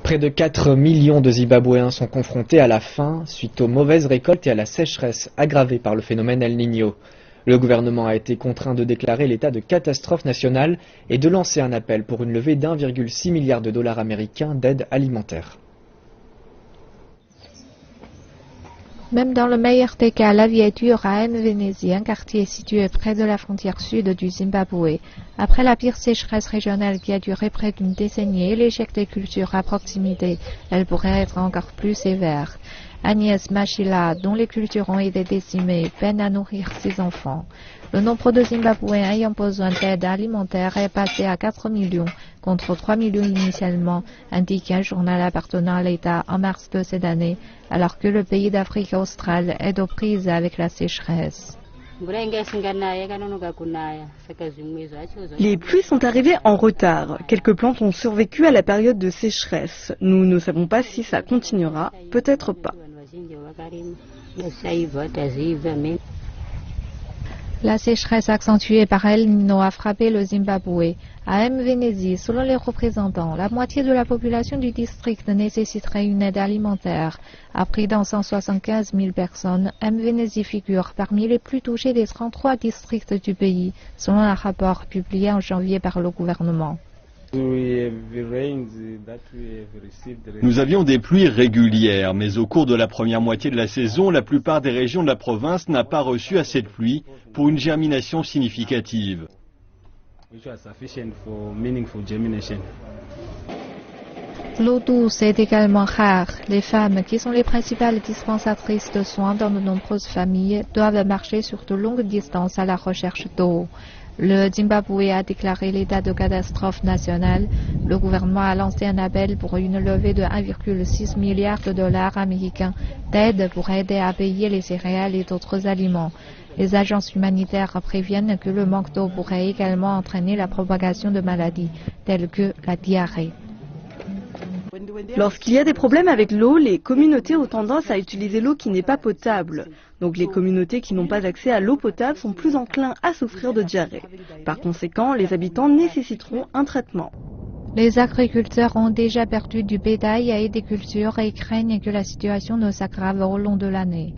Près de 4 millions de Zimbabwéens sont confrontés à la faim suite aux mauvaises récoltes et à la sécheresse aggravée par le phénomène El Niño. Le gouvernement a été contraint de déclarer l'état de catastrophe nationale et de lancer un appel pour une levée d'1,6 milliard de dollars américains d'aide alimentaire. Même dans le meilleur des cas, la vie est dure à Mvenezi, un quartier situé près de la frontière sud du Zimbabwe. Après la pire sécheresse régionale qui a duré près d'une décennie et l'échec des cultures à proximité, elle pourrait être encore plus sévère. Agnès Machila, dont les cultures ont été décimées, peine à nourrir ses enfants. Le nombre de Zimbabwéens ayant besoin d'aide alimentaire est passé à 4 millions, contre 3 millions initialement, indique un journal appartenant à l'État en mars de cette année, alors que le pays d'Afrique australe est aux prises avec la sécheresse. Les pluies sont arrivées en retard. Quelques plantes ont survécu à la période de sécheresse. Nous ne savons pas si ça continuera, peut-être pas. La sécheresse accentuée par El Niño a frappé le Zimbabwe. À Mvenezi, selon les représentants, la moitié de la population du district nécessiterait une aide alimentaire. À près dans 175 000 personnes, Mvenezi figure parmi les plus touchés des 33 districts du pays, selon un rapport publié en janvier par le gouvernement. Nous avions des pluies régulières, mais au cours de la première moitié de la saison, la plupart des régions de la province n'a pas reçu assez de pluie pour une germination significative. L'eau douce est également rare. Les femmes, qui sont les principales dispensatrices de soins dans de nombreuses familles, doivent marcher sur de longues distances à la recherche d'eau. Le Zimbabwe a déclaré l'état de catastrophe nationale. Le gouvernement a lancé un appel pour une levée de 1,6 milliard de dollars américains d'aide pour aider à payer les céréales et d'autres aliments. Les agences humanitaires préviennent que le manque d'eau pourrait également entraîner la propagation de maladies telles que la diarrhée. Lorsqu'il y a des problèmes avec l'eau, les communautés ont tendance à utiliser l'eau qui n'est pas potable. Donc les communautés qui n'ont pas accès à l'eau potable sont plus enclins à souffrir de diarrhée. Par conséquent, les habitants nécessiteront un traitement. Les agriculteurs ont déjà perdu du bétail et des cultures et craignent que la situation ne s'aggrave au long de l'année.